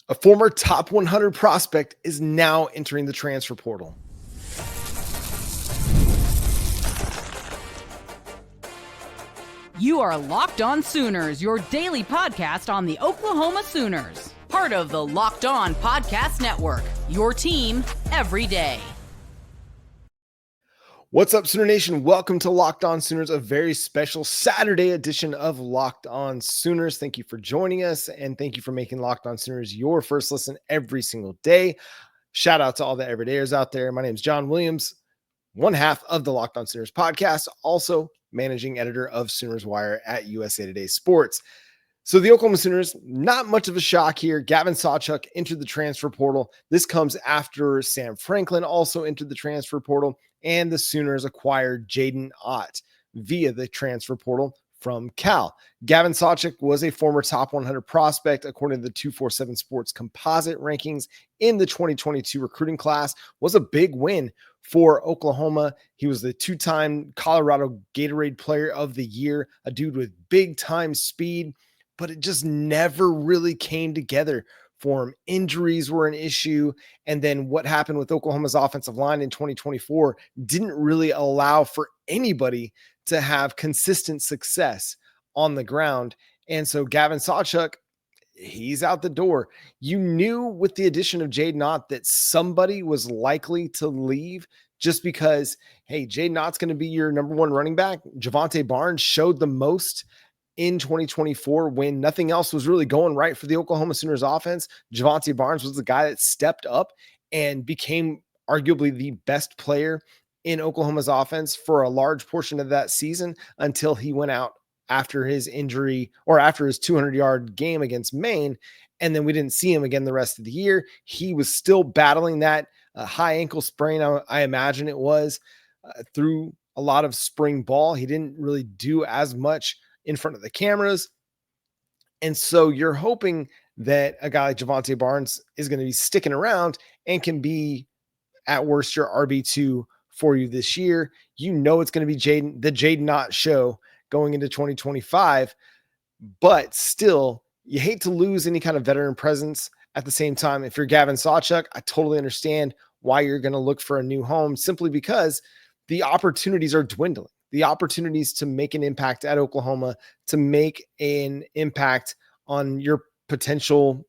A former top 100 prospect is now entering the transfer portal. You are Locked On Sooners, your daily podcast on the Oklahoma Sooners. Part of the Locked On Podcast Network, your team every day. What's up, Sooner Nation? Welcome to Locked On Sooners, a very special Saturday edition of Locked On Sooners. Thank you for joining us, and thank you for making Locked On Sooners your first listen every single day. Shout out to all the everydayers out there. My name is John Williams, one half of the Locked On Sooners podcast, also managing editor of Sooners Wire at USA Today Sports. So the Oklahoma Sooners, not much of a shock here. Gavin Sawchuk entered the transfer portal. This comes after Sam Franklin also entered the transfer portal, and the Sooners acquired Jaydn Ott via the transfer portal from Cal. Gavin Sawchuk was a former top 100 prospect, according to the 247 Sports composite rankings in the 2022 recruiting class. Was a big win for Oklahoma. He was the two-time Colorado Gatorade Player of the Year, a dude with big-time speed, but it just never really came together for him. Injuries were an issue. And then what happened with Oklahoma's offensive line in 2024 didn't really allow for anybody to have consistent success on the ground. And so Gavin Sawchuk, he's out the door. You knew with the addition of Jaydn Ott that somebody was likely to leave just because, hey, Jaydn Ott's going to be your number one running back. Javante Barnes showed the most in 2024 when nothing else was really going right for the Oklahoma Sooners offense. Javante Barnes was the guy that stepped up and became arguably the best player in Oklahoma's offense for a large portion of that season until he went out after his injury or after his 200-yard game against Maine. And then we didn't see him again the rest of the year. He was still battling that high ankle sprain, I imagine it was, through a lot of spring ball. He didn't really do as much in front of the cameras. And so you're hoping that a guy like Javante Barnes is going to be sticking around and can be at worst your RB2 for you this year. You know it's going to be the Jaydn Ott show going into 2025, but still you hate to lose any kind of veteran presence. At the same time, if you're Gavin Sawchuk, I totally understand why you're going to look for a new home, simply because the opportunities are dwindling. The opportunities to make an impact at Oklahoma, to make an impact on your potential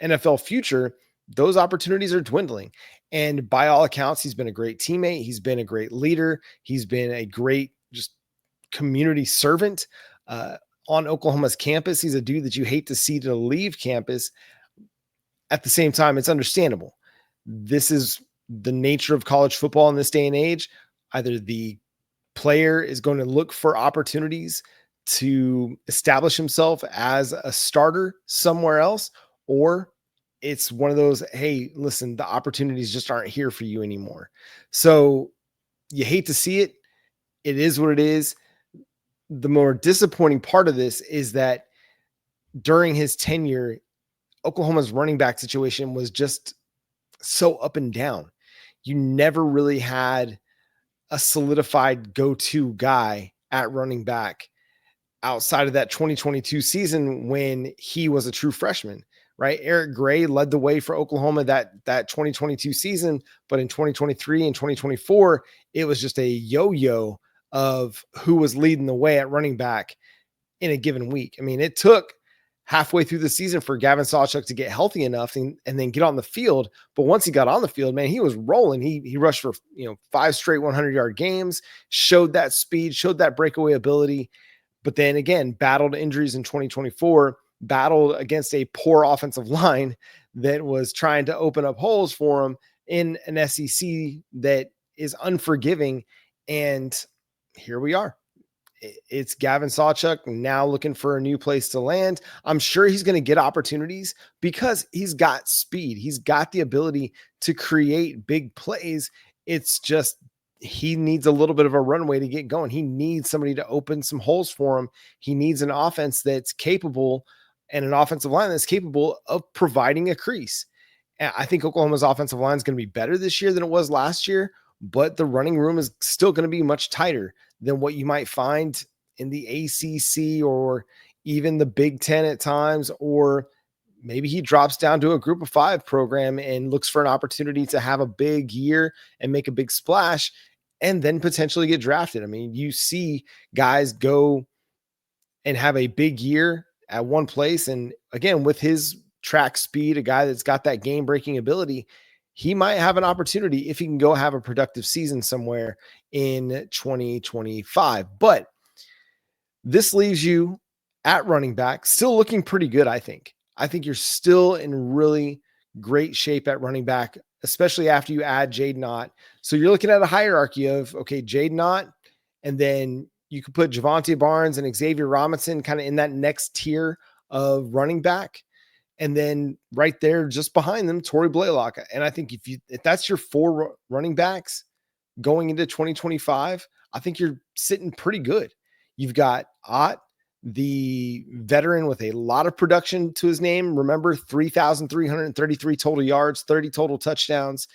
NFL future, those opportunities are dwindling. And by all accounts, he's been a great teammate. He's been a great leader. He's been a great just community servant on Oklahoma's campus. He's a dude that you hate to see to leave campus. At the same time, it's understandable. This is the nature of college football in this day and age. Either the player is going to look for opportunities to establish himself as a starter somewhere else, or it's one of those, hey, listen, the opportunities just aren't here for you anymore. So you hate to see it. It is what it is. The more disappointing part of this is that during his tenure, Oklahoma's running back situation was just so up and down. You never really had a solidified go-to guy at running back outside of that 2022 season when he was a true freshman, right? Eric Gray led the way for Oklahoma that 2022 season, but in 2023 and 2024, it was just a yo-yo of who was leading the way at running back in a given week. I mean, it took halfway through the season for Gavin Sawchuk to get healthy enough and then get on the field. But once he got on the field, man, he was rolling. He rushed for 5 straight 100-yard games, showed that speed, showed that breakaway ability. But then again, battled injuries in 2024, battled against a poor offensive line that was trying to open up holes for him in an SEC that is unforgiving. And here we are. It's Gavin Sawchuk now looking for a new place to land. I'm sure he's going to get opportunities because he's got speed. He's got the ability to create big plays. It's just he needs a little bit of a runway to get going. He needs somebody to open some holes for him. He needs an offense that's capable and an offensive line that's capable of providing a crease. And I think Oklahoma's offensive line is going to be better this year than it was last year, but the running room is still going to be much tighter than what you might find in the ACC or even the Big Ten at times, or maybe he drops down to a group of 5 program and looks for an opportunity to have a big year and make a big splash and then potentially get drafted. I mean, you see guys go and have a big year at one place. And again, with his track speed, a guy that's got that game breaking ability, he might have an opportunity if he can go have a productive season somewhere in 2025. But this leaves you at running back, still looking pretty good, I think. I think you're still in really great shape at running back, especially after you add Jaydn Ott. So you're looking at a hierarchy of, okay, Jaydn Ott, and then you could put Javante Barnes and Xavier Robinson kind of in that next tier of running back. And then right there, just behind them, Tory Blaylock. And I think if that's your 4 running backs going into 2025, I think you're sitting pretty good. You've got Ott, the veteran with a lot of production to his name. Remember, 3,333 total yards, 30 total touchdowns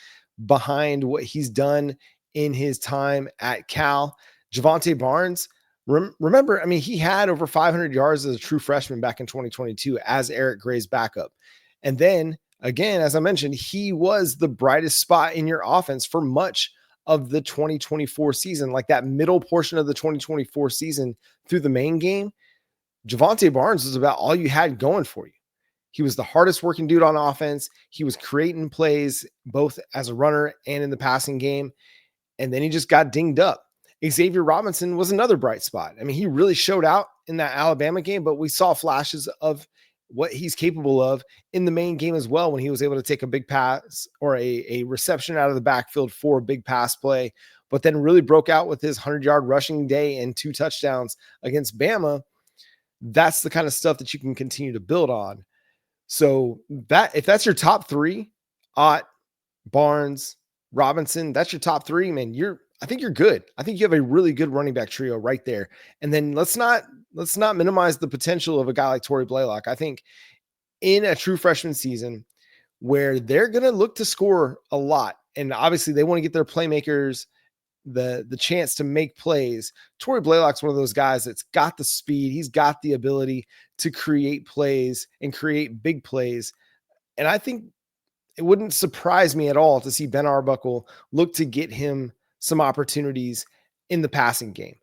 behind what he's done in his time at Cal. Javante Barnes, remember, I mean, he had over 500 yards as a true freshman back in 2022 as Eric Gray's backup. And then, again, as I mentioned, he was the brightest spot in your offense for much of the 2024 season, like that middle portion of the 2024 season through the main game. Javante Barnes was about all you had going for you. He was the hardest working dude on offense. He was creating plays both as a runner and in the passing game. And then he just got dinged up. Xavier Robinson was another bright spot. I mean, he really showed out in that Alabama game, but we saw flashes of what he's capable of in the main game as well when he was able to take a big pass or a reception out of the backfield for a big pass play, but then really broke out with his 100-yard rushing day and 2 touchdowns against Bama. That's the kind of stuff that you can continue to build on. So that if that's your top 3, Ott, Barnes, Robinson, that's your top 3, man, I think you're good. I think you have a really good running back trio right there. And then let's not minimize the potential of a guy like Tory Blaylock. I think in a true freshman season where they're going to look to score a lot, and obviously they want to get their playmakers the chance to make plays. Tory Blaylock's one of those guys that's got the speed. He's got the ability to create plays and create big plays. And I think it wouldn't surprise me at all to see Ben Arbuckle look to get him some opportunities in the passing game.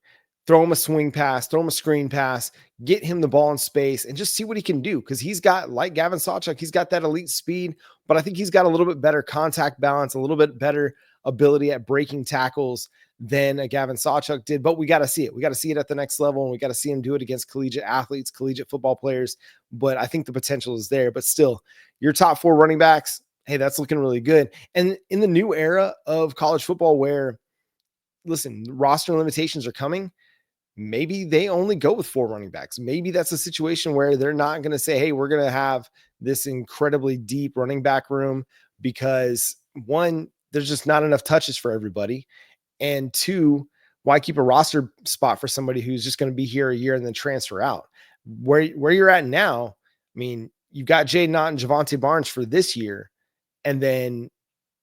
Throw him a swing pass, throw him a screen pass, get him the ball in space, and just see what he can do. Because he's got, like Gavin Sawchuk, he's got that elite speed, but I think he's got a little bit better contact balance, a little bit better ability at breaking tackles than a Gavin Sawchuk did. But we got to see it. We got to see it at the next level, and we got to see him do it against collegiate athletes, collegiate football players. But I think the potential is there. But still, your top 4 running backs, hey, that's looking really good. And in the new era of college football where, listen, roster limitations are coming, maybe they only go with 4 running backs. Maybe that's a situation where they're not going to say, hey, we're going to have this incredibly deep running back room because 1, there's just not enough touches for everybody. And 2, why keep a roster spot for somebody who's just going to be here a year and then transfer out? Where you're at now, I mean, you've got Jaydn Ott and Javante Barnes for this year. And then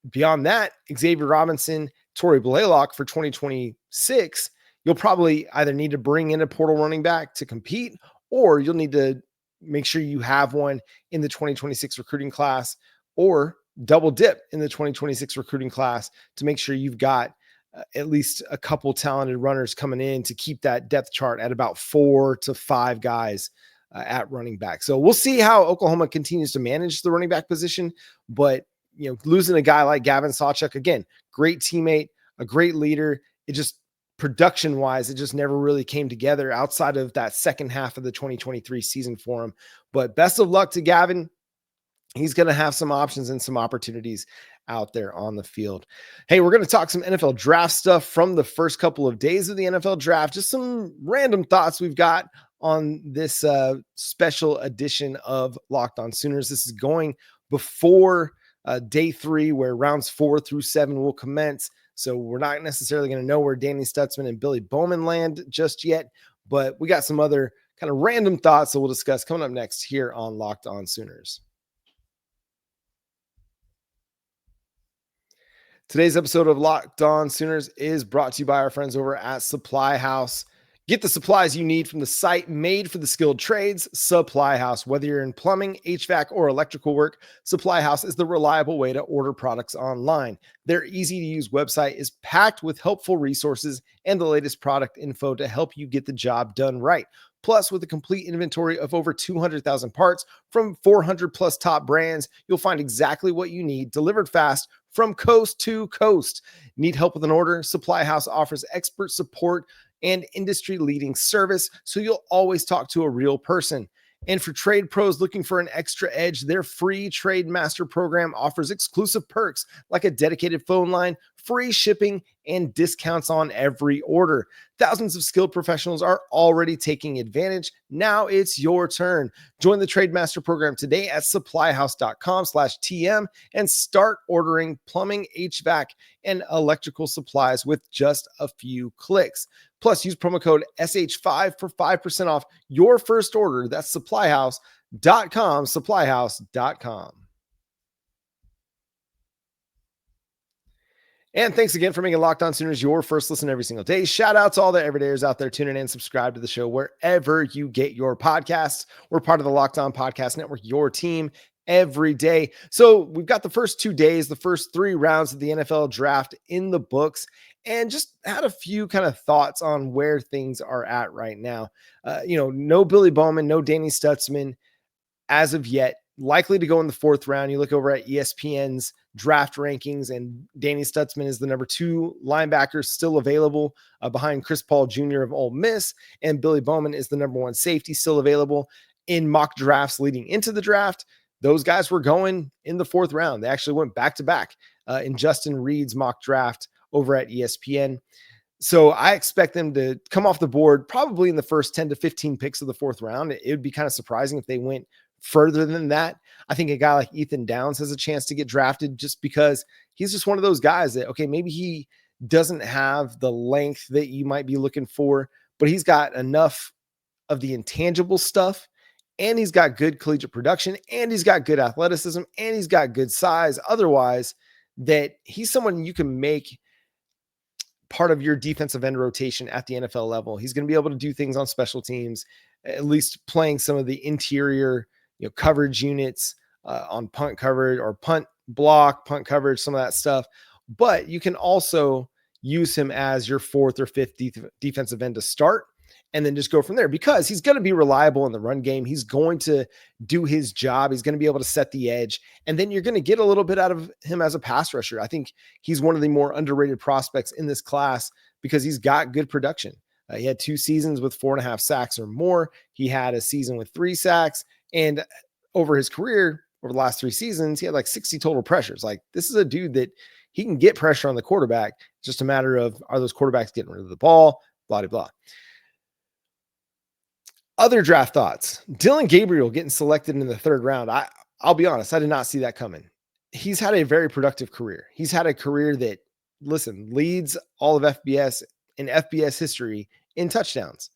beyond that, Xavier Robinson, Tory Blaylock for 2026, you'll probably either need to bring in a portal running back to compete, or you'll need to make sure you have one in the 2026 recruiting class, or double dip in the 2026 recruiting class to make sure you've got at least a couple talented runners coming in to keep that depth chart at about 4 to 5 guys at running back. So we'll see how Oklahoma continues to manage the running back position, but losing a guy like Gavin Sawchuk, again, great teammate, a great leader. It just production wise, it just never really came together outside of that second half of the 2023 season for him. But best of luck to Gavin. He's going to have some options and some opportunities out there on the field. Hey, we're going to talk some NFL draft stuff from the first couple of days of the NFL draft. Just some random thoughts we've got on this special edition of Locked On Sooners. This is going before day 3, where rounds 4 through 7 will commence. So we're not necessarily going to know where Danny Stutsman and Billy Bowman land just yet, but we got some other kind of random thoughts that we'll discuss coming up next here on Locked On Sooners. Today's episode of Locked On Sooners is brought to you by our friends over at Supply House. Get the supplies you need from the site made for the skilled trades, Supply House. Whether you're in plumbing, HVAC, or electrical work, Supply House is the reliable way to order products online. Their easy-to-use website is packed with helpful resources and the latest product info to help you get the job done right. Plus, with a complete inventory of over 200,000 parts from 400 plus top brands, you'll find exactly what you need delivered fast from coast to coast. Need help with an order? Supply House offers expert support and industry-leading service, so you'll always talk to a real person. And for trade pros looking for an extra edge, their free Trade Master program offers exclusive perks like a dedicated phone line, free shipping, and discounts on every order. Thousands of skilled professionals are already taking advantage. Now it's your turn. Join the Trade Master program today at supplyhouse.com/TM and start ordering plumbing, HVAC, and electrical supplies with just a few clicks. Plus, use promo code SH5 for 5% off your first order. That's supplyhouse.com, supplyhouse.com. And thanks again for making Locked On Sooners your first listen every single day. Shout out to all the everydayers out there tuning in. Subscribe to the show wherever you get your podcasts. We're part of the Locked On Podcast Network, your team every day. So we've got the first 2 days, the first 3 rounds of the NFL draft in the books, and just had a few kind of thoughts on where things are at right now. No Billy Bowman, no Danny Stutsman as of yet. Likely to go in the 4th round. You look over at ESPN's draft rankings, and Danny Stutsman is the number 2 linebacker still available behind Chris Paul Jr. of Ole Miss, and Billy Bowman is the number 1 safety still available. In mock drafts leading into the draft, those guys were going in the 4th round. They actually went back-to-back in Justin Reed's mock draft over at ESPN. So I expect them to come off the board probably in the first 10 to 15 picks of the 4th round. It would be kind of surprising if they went further than that. I think a guy like Ethan Downs has a chance to get drafted just because he's just one of those guys that, okay, maybe he doesn't have the length that you might be looking for, but he's got enough of the intangible stuff, and he's got good collegiate production, and he's got good athleticism, and he's got good size otherwise, that he's someone you can make part of your defensive end rotation at the NFL level. He's going to be able to do things on special teams, at least playing some of the interior coverage units on punt coverage or punt block, punt coverage, some of that stuff. But you can also use him as your 4th or 5th defensive end to start, and then just go from there, because he's going to be reliable in the run game. He's going to do his job. He's going to be able to set the edge, and then you're going to get a little bit out of him as a pass rusher. I think he's one of the more underrated prospects in this class because he's got good production. He had 2 seasons with 4.5 sacks or more. He had a season with 3 sacks, and over his career, over the last 3 seasons, he had like 60 total pressures. Like, this is a dude that he can get pressure on the quarterback. It's just a matter of, are those quarterbacks getting rid of the ball? Blah, blah, blah. Other draft thoughts. Dylan Gabriel getting selected in the 3rd round. I'll be honest, I did not see that coming. He's had a very productive career. He's had a career that, leads all of FBS in FBS history in touchdowns.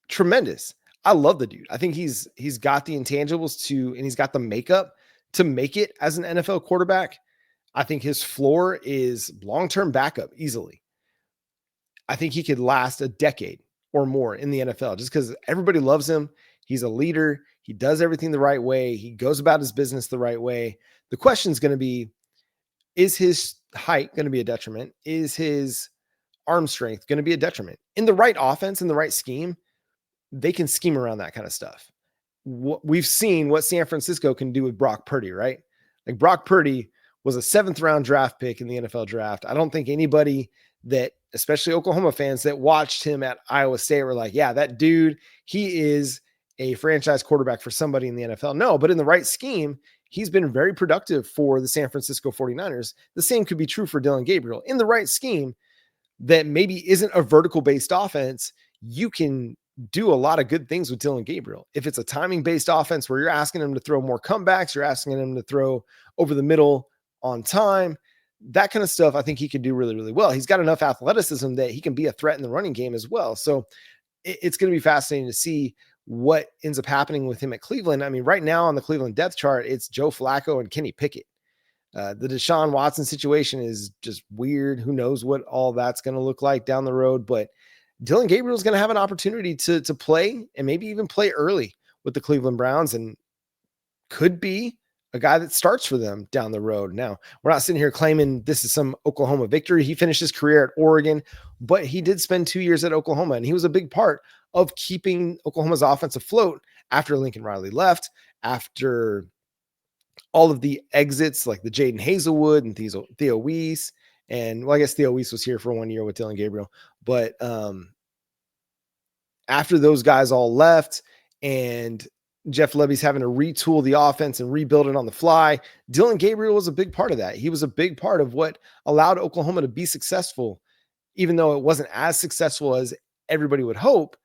Tremendous. I love the dude. I think he's got the intangibles and he's got the makeup to make it as an NFL quarterback. I think his floor is long-term backup easily. I think he could last a decade or more in the NFL just because everybody loves him. He's a leader. He does everything the right way. He goes about his business the right way. The question is going to be, is his height going to be a detriment? Is his arm strength going to be a detriment? In the right offense, in the right scheme, they can scheme around that kind of stuff. We've seen what San Francisco can do with Brock Purdy, right? Like, Brock Purdy was a 7th round draft pick in the NFL draft. I don't think anybody that, especially Oklahoma fans that watched him at Iowa State, were like, yeah, that dude, he is a franchise quarterback for somebody in the NFL. No, but in the right scheme, he's been very productive for the San Francisco 49ers. The same could be true for Dylan Gabriel. In the right scheme that maybe isn't a vertical based offense, you can do a lot of good things with Dylan Gabriel. If it's a timing based offense where you're asking him to throw more comebacks, you're asking him to throw over the middle on time, that kind of stuff, I think he can do really, really well. He's got enough athleticism that he can be a threat in the running game as well. So it's going to be fascinating to see what ends up happening with him at Cleveland. I mean, right now on the Cleveland depth chart, it's Joe Flacco and Kenny Pickett. The Deshaun Watson situation is just weird. Who knows what all that's going to look like down the road, but Dylan Gabriel is going to have an opportunity to play and maybe even play early with the Cleveland Browns, and could be a guy that starts for them down the road. Now, we're not sitting here claiming this is some Oklahoma victory. He finished his career at Oregon, but he did spend 2 years at Oklahoma, and he was a big part of keeping Oklahoma's offense afloat after Lincoln Riley left, after all of the exits like the Jaden Hazelwood and Theo Weiss. And well, I guess Theo Weiss was here for 1 year with Dylan Gabriel, but after those guys all left and Jeff Lebby's having to retool the offense and rebuild it on the fly, Dylan Gabriel was a big part of that. He was a big part of what allowed Oklahoma to be successful, even though it wasn't as successful as everybody would hope.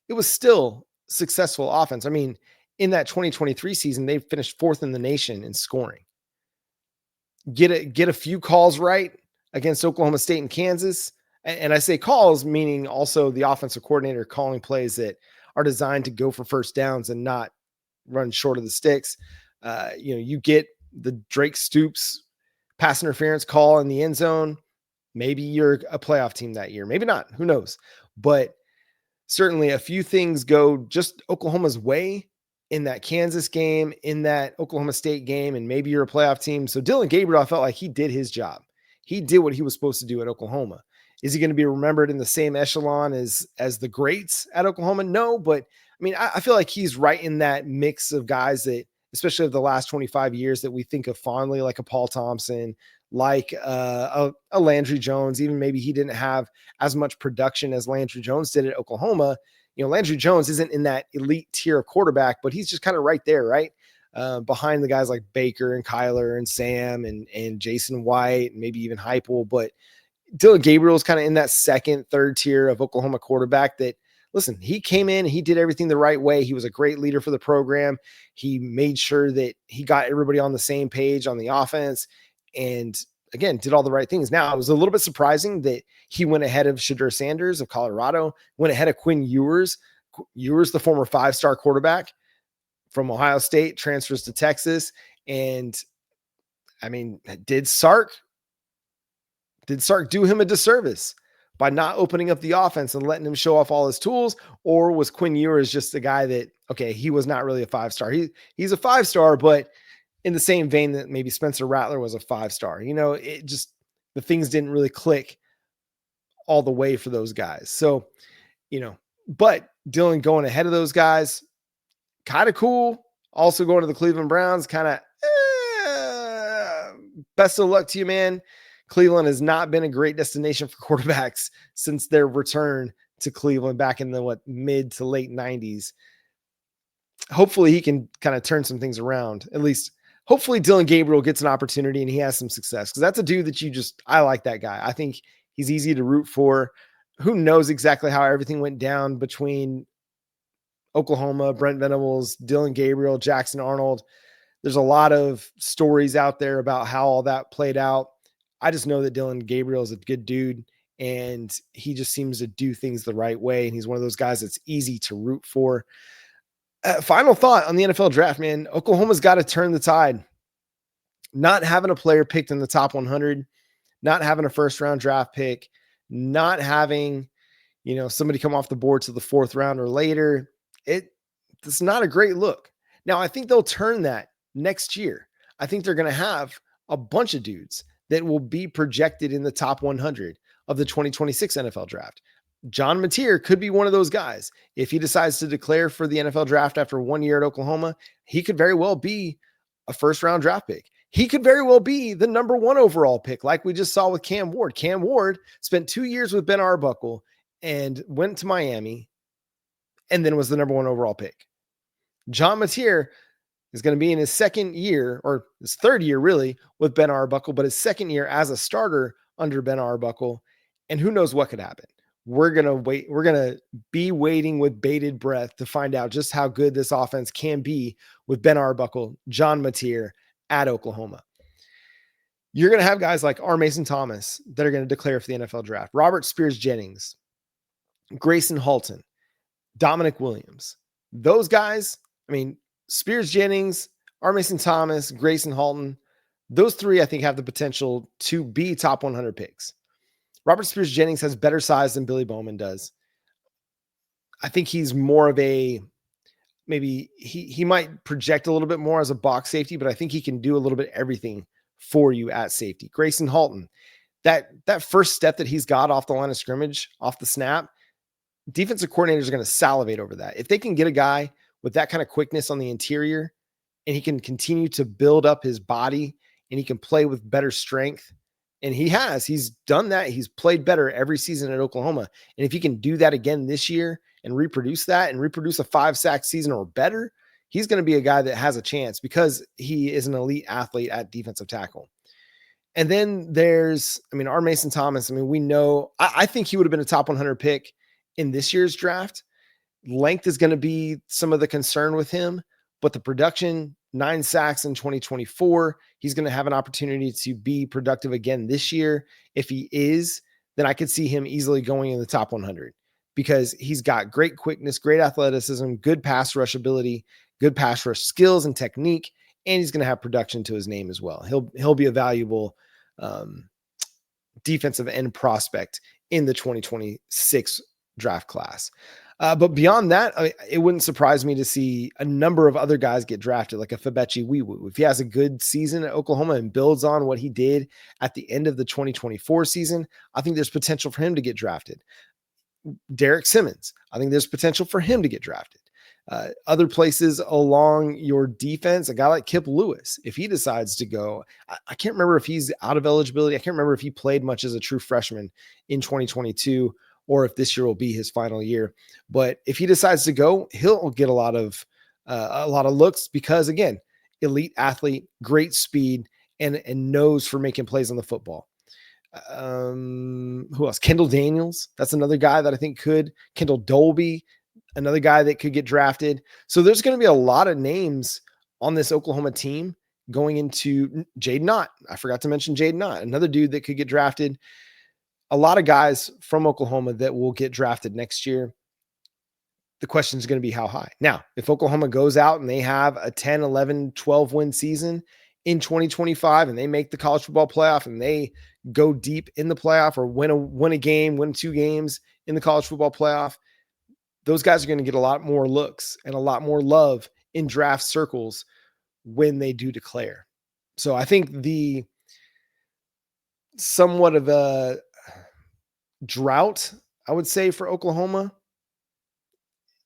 It was still successful offense. I mean, in that 2023 season, they finished 4th in the nation in scoring. Get a few calls right against Oklahoma State and Kansas. And I say calls, meaning also the offensive coordinator calling plays that are designed to go for first downs and not run short of the sticks. You get the Drake Stoops pass interference call in the end zone. Maybe you're a playoff team that year. Maybe not. Who knows? But certainly a few things go just Oklahoma's way in that Kansas game, in that Oklahoma State game, and maybe you're a playoff team. So Dylan Gabriel, I felt like he did his job. He did what he was supposed to do at Oklahoma. Is he going to be remembered in the same echelon as the greats at Oklahoma? No, but I mean, I feel like he's right in that mix of guys that, especially of the last 25 years, that we think of fondly, like a Paul Thompson, like a Landry Jones. Even maybe he didn't have as much production as Landry Jones did at Oklahoma. Landry Jones isn't in that elite tier of quarterback, but he's just kind of right there, right? Behind the guys like Baker and Kyler and Sam and Jason White, and maybe even Heupel. But Dylan Gabriel is kind of in that second, third tier of Oklahoma quarterback that, listen, he came in, he did everything the right way. He was a great leader for the program. He made sure that he got everybody on the same page on the offense, and again, did all the right things. Now, it was a little bit surprising that he went ahead of Shedeur Sanders of Colorado, went ahead of Quinn Ewers. Ewers, the former 5-star quarterback from Ohio State, transfers to Texas. And I mean, did Sark do him a disservice by not opening up the offense and letting him show off all his tools? Or was Quinn Ewers just the guy that, okay, he was not really a 5-star. He's a 5-star, but in the same vein that maybe Spencer Rattler was a 5-star. It just, the things didn't really click all the way for those guys. So, but Dylan going ahead of those guys, kind of cool. Also going to the Cleveland Browns, kind of best of luck to you, man. Cleveland has not been a great destination for quarterbacks since their return to Cleveland back in the mid to late 90s. Hopefully he can kind of turn some things around. At least hopefully Dylan Gabriel gets an opportunity and he has some success, because that's a dude that I like that guy. I think he's easy to root for. Who knows exactly how everything went down between Oklahoma, Brent Venables, Dylan Gabriel, Jackson Arnold. There's a lot of stories out there about how all that played out. I just know that Dylan Gabriel is a good dude, and he just seems to do things the right way. And he's one of those guys that's easy to root for. Final thought on the NFL draft, man. Oklahoma's got to turn the tide. Not having a player picked in the top 100, not having a first-round draft pick, not having, somebody come off the board to the 4th round or later. It's not a great look. Now, I think they'll turn that next year. I think they're going to have a bunch of dudes that will be projected in the top 100 of the 2026 NFL draft. John Mateer could be one of those guys. If he decides to declare for the NFL draft after 1 year at Oklahoma, he could very well be a first-round draft pick. He could very well be the number 1 overall pick, like we just saw with Cam Ward. Cam Ward spent 2 years with Ben Arbuckle and went to Miami and then was the number 1 overall pick. John Mateer is going to be in his second year, or his third year really, with Ben Arbuckle, but his second year as a starter under Ben Arbuckle. And who knows what could happen. We're going to wait. We're going to be waiting with bated breath to find out just how good this offense can be with Ben Arbuckle, John Mateer at Oklahoma. You're going to have guys like R. Mason Thomas that are going to declare for the NFL draft. Robert Spears-Jennings, Grayson Halton, Dominic Williams. Those guys, I mean, Spears-Jennings, R. Mason Thomas, Grayson Halton, those three I think have the potential to be top 100 picks. Robert Spears-Jennings has better size than Billy Bowman does. I think he's more of a, maybe he might project a little bit more as a box safety, but I think he can do a little bit everything for you at safety. Grayson Halton, that first step that he's got off the line of scrimmage, off the snap, defensive coordinators are going to salivate over that. If they can get a guy with that kind of quickness on the interior and he can continue to build up his body and he can play with better strength, and he's done that. He's played better every season at Oklahoma. And if he can do that again this year and reproduce that and reproduce a 5-sack season or better, he's going to be a guy that has a chance because he is an elite athlete at defensive tackle. And then there's, our Mason Thomas. We know, I think he would have been a top 100 pick in this year's draft. Length is going to be some of the concern with him, but the production, 9 sacks in 2024, he's going to have an opportunity to be productive again this year. If he is, then I could see him easily going in the top 100 because he's got great quickness, great athleticism, good pass rush ability, good pass rush skills and technique, and he's going to have production to his name as well. He'll be a valuable defensive end prospect in the 2026 draft class. But beyond that, it wouldn't surprise me to see a number of other guys get drafted, like a Febechi Wiwu. If he has a good season at Oklahoma and builds on what he did at the end of the 2024 season, I think there's potential for him to get drafted. Derek Simmons, I think there's potential for him to get drafted. Other places along your defense, a guy like Kip Lewis, if he decides to go, I can't remember if he's out of eligibility. I can't remember if he played much as a true freshman in 2022 or if this year will be his final year. But if he decides to go, he'll get a lot of looks because, again, elite athlete, great speed, and knows for making plays on the football. Who else? Kendall Daniels. That's another guy that I think could. Kendall Dolby, another guy that could get drafted. So there's going to be a lot of names on this Oklahoma team going into Jaydn Ott. I forgot to mention Jaydn Ott, another dude that could get drafted. A lot of guys from Oklahoma that will get drafted next year. The question is going to be how high. Now, if Oklahoma goes out and they have a 10, 11, 12 win season in 2025 and they make the college football playoff and they go deep in the playoff or win a game, win 2 games in the college football playoff, those guys are going to get a lot more looks and a lot more love in draft circles when they do declare. So I think the somewhat of a drought, I would say, for Oklahoma,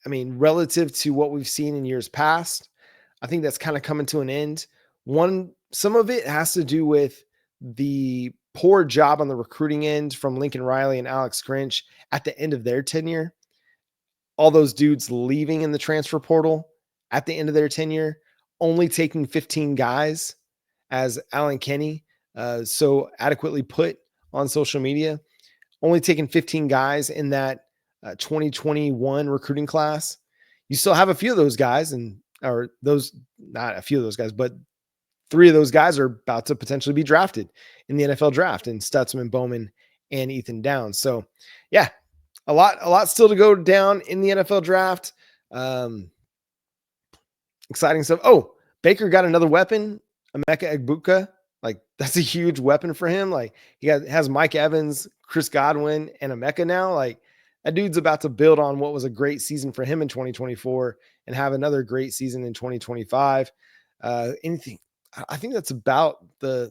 relative to what we've seen in years past, I think that's kind of coming to an end. Some of it has to do with the poor job on the recruiting end from Lincoln Riley and Alex Grinch at the end of their tenure. All those dudes leaving in the transfer portal at the end of their tenure, only taking 15 guys, as Alan Kenny so adequately put on social media, only taking 15 guys in that 2021 recruiting class. You still have a few of those guys, not a few of those guys, but 3 of those guys are about to potentially be drafted in the NFL draft, and Stutsman, Bowman, and Ethan Downs. So yeah, a lot still to go down in the NFL draft. Exciting stuff. Oh, Baker got another weapon, Emeka Egbuka. Like, that's a huge weapon for him. Like, he has Mike Evans, Chris Godwin, and Emeka now. Like, that dude's about to build on what was a great season for him in 2024 and have another great season in 2025. I think that's about the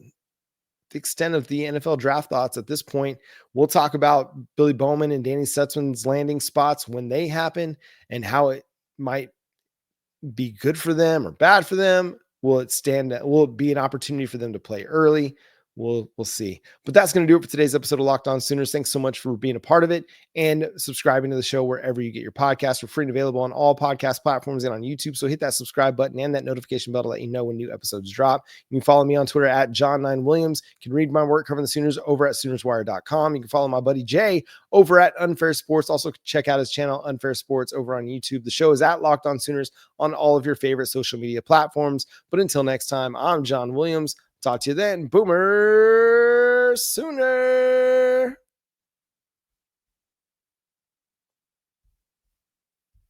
extent of the NFL draft thoughts at this point. We'll talk about Billy Bowman and Danny Stutsman's landing spots when they happen and how it might be good for them or bad for them. Will it be an opportunity for them to play early? We'll see. But that's going to do it for today's episode of Locked On Sooners. Thanks so much for being a part of it and subscribing to the show wherever you get your podcasts. We're free and available on all podcast platforms and on YouTube. So hit that subscribe button and that notification bell to let you know when new episodes drop. You can follow me on Twitter at John9Williams. You can read my work covering the Sooners over at SoonersWire.com. You can follow my buddy Jay over at Unfair Sports. Also check out his channel, Unfair Sports, over on YouTube. The show is at Locked On Sooners on all of your favorite social media platforms. But until next time, I'm John Williams. Talk to you then. Boomer Sooner.